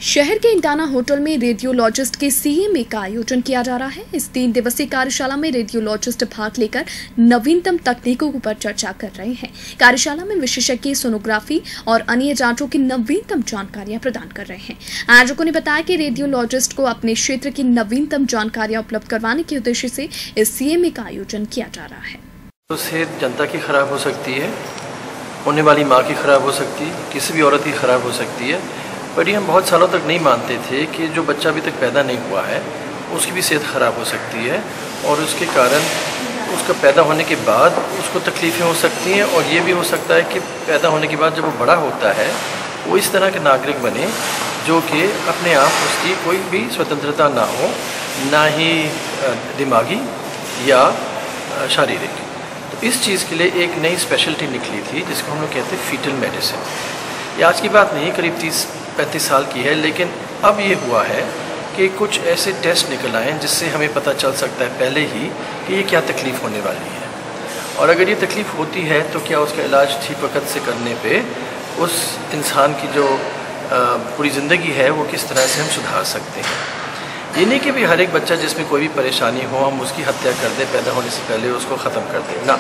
शहर के इंटाना होटल में रेडियोलॉजिस्ट के सीएमए का आयोजन किया जा रहा है। इस 3 दिवसीय कार्यशाला में रेडियोलॉजिस्ट भाग लेकर नवीनतम तकनीकों पर चर्चा कर रहे हैं। कार्यशाला में विशेषज्ञ सोनोग्राफी और अन्य जांचों की नवीनतम जानकारियां प्रदान कर रहे हैं। आयोजकों ने बताया कि रेडियोलॉजिस्ट को अपने क्षेत्र की नवीनतम जानकारियां उपलब्ध करवाने के उद्देश्य से इस सीएमए का आयोजन किया जा रहा है। तो सेहत जनता की खराब हो सकती है, होने वाली माँ की खराब हो सकती है, किसी भी औरत की खराब हो सकती है। पर ये हम बहुत सालों तक नहीं मानते थे कि जो बच्चा अभी तक पैदा नहीं हुआ है उसकी भी सेहत ख़राब हो सकती है और उसके कारण उसका पैदा होने के बाद उसको तकलीफ़ें हो सकती हैं। और ये भी हो सकता है कि पैदा होने के बाद जब वो बड़ा होता है वो इस तरह के नागरिक बने जो कि अपने आप उसकी कोई भी स्वतंत्रता ना हो, ना ही दिमागी या शारीरिक। तो इस चीज़ के लिए एक नई स्पेशलिटी निकली थी जिसको हम लोग कहते हैं फीटल मेडिसिन। ये आज की बात नहीं, करीब 30-35 साल की है, लेकिन अब ये हुआ है कि कुछ ऐसे टेस्ट निकल आए हैं जिससे हमें पता चल सकता है पहले ही कि ये क्या तकलीफ़ होने वाली है। और अगर ये तकलीफ़ होती है तो क्या उसका इलाज ठीक वक्त से करने पे उस इंसान की जो पूरी ज़िंदगी है वो किस तरह से हम सुधार सकते हैं। ये नहीं कि भी हर एक बच्चा जिसमें कोई भी परेशानी हो हम उसकी हत्या कर दें, पैदा होने से पहले उसको ख़त्म कर दें ना।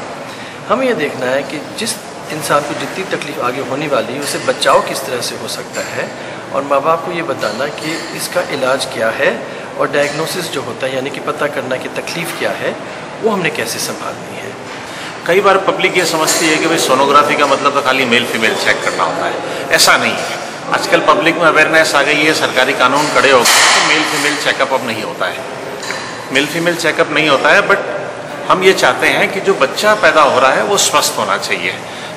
हमें यह देखना है कि जिस इंसान को जितनी तकलीफ़ आगे होने वाली है उसे बचाव किस तरह से हो सकता है और माँ बाप को ये बताना कि इसका इलाज क्या है और डायग्नोसिस जो होता है यानी कि पता करना कि तकलीफ़ क्या है वो हमने कैसे संभालनी है। कई बार पब्लिक ये समझती है कि भाई सोनोग्राफी का मतलब तो खाली मेल फीमेल चेक करना होता है। ऐसा नहीं है। आजकल पब्लिक में अवेयरनेस आ गई है, सरकारी कानून खड़े हो गए तो मेल फीमेल चेकअप अब नहीं होता है। मेल फीमेल चेकअप नहीं होता है, बट हम ये चाहते हैं कि जो बच्चा पैदा हो रहा है वो स्वस्थ होना चाहिए।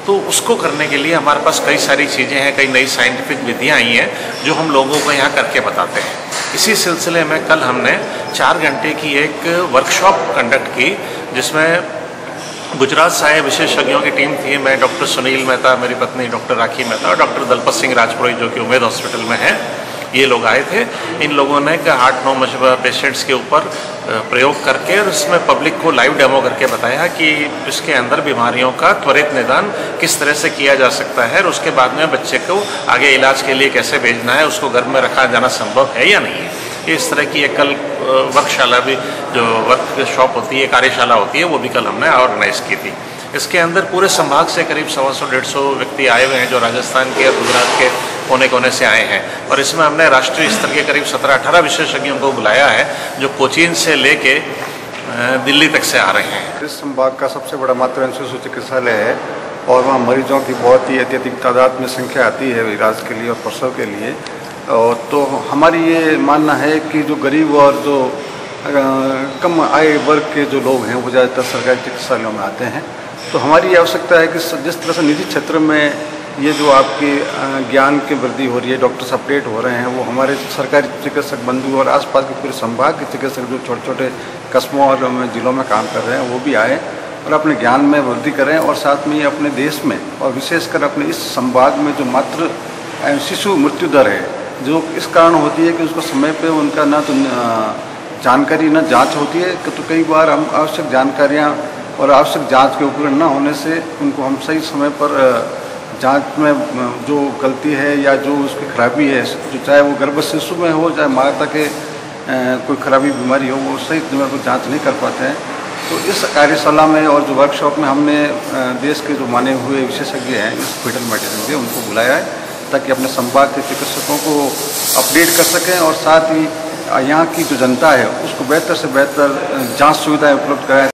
तो उसको करने के लिए हमारे पास कई सारी चीज़ें हैं, कई नई साइंटिफिक विधियाँ आई हैं जो हम लोगों को यहाँ करके बताते हैं। इसी सिलसिले में कल हमने 4 घंटे की एक वर्कशॉप कंडक्ट की जिसमें गुजरात से आए विशेषज्ञों की टीम थी। मैं डॉक्टर सुनील मेहता, मेरी पत्नी डॉक्टर राखी मेहता और डॉक्टर दलपत सिंह राजपुरोहित जो कि उम्मेद हॉस्पिटल में हैं, ये लोग आए थे। इन लोगों ने 8-9 मशहूर पेशेंट्स के ऊपर प्रयोग करके और उसमें पब्लिक को लाइव डेमो करके बताया कि इसके अंदर बीमारियों का त्वरित निदान किस तरह से किया जा सकता है और उसके बाद में बच्चे को आगे इलाज के लिए कैसे भेजना है, उसको घर में रखा जाना संभव है या नहीं है। इस तरह की एक कल वर्कशाला भी जो वर्कशॉप होती है, कार्यशाला होती है, वो भी कल हमने ऑर्गेनाइज की थी। इसके अंदर पूरे संभाग से करीब 125-150 व्यक्ति आए हुए हैं जो राजस्थान के और गुजरात के कोने कोने से आए हैं। और इसमें हमने राष्ट्रीय स्तर के करीब 17-18 विशेषज्ञों को बुलाया है जो कोचीन से लेके दिल्ली तक से आ रहे हैं। इस संभाग का सबसे बड़ा मातृवंश शिशु चिकित्सालय है और वहाँ मरीजों की बहुत ही अत्यधिक तादाद में संख्या आती है इलाज के लिए और प्रसव के लिए। और तो हमारी ये मानना है कि जो गरीब और जो कम आय वर्ग के जो लोग हैं वो ज़्यादातर सरकारी चिकित्सालयों में आते हैं। तो हमारी आवश्यकता है कि जिस तरह से निजी क्षेत्र में ये जो आपकी ज्ञान की वृद्धि हो रही है, डॉक्टर्स अपडेट हो रहे हैं, वो हमारे सरकारी चिकित्सक बंधु और आसपास के पूरे संभाग के चिकित्सक जो छोटे छोटे कस्बों और जिलों में काम कर रहे हैं वो भी आए और अपने ज्ञान में वृद्धि करें और साथ में अपने देश में और विशेषकर अपने इस संभाग में जो मातृ शिशु मृत्यु दर है जो इस कारण होती है कि उसको समय पे उनका ना तो जानकारी ना जांच होती है। तो कई बार हम आवश्यक जानकारियां और आवश्यक जांच के उपकरण न होने से उनको हम सही समय पर जांच में जो गलती है या जो उसकी खराबी है, जो चाहे वो गर्भ शिशु में हो चाहे माता के कोई खराबी बीमारी हो, वो सही समय पर जाँच नहीं कर पाते हैं। तो इस कार्यशाला में और जो वर्कशॉप में हमने देश के जो माने हुए विशेषज्ञ हैं इस फीटल मेडिसिन के उनको बुलाया है ताकि अपने संभाग के चिकित्सकों को अपडेट कर सकें और साथ ही यहाँ की जो जनता है उसको बेहतर से बेहतर जांच सुविधाएं उपलब्ध कराएं।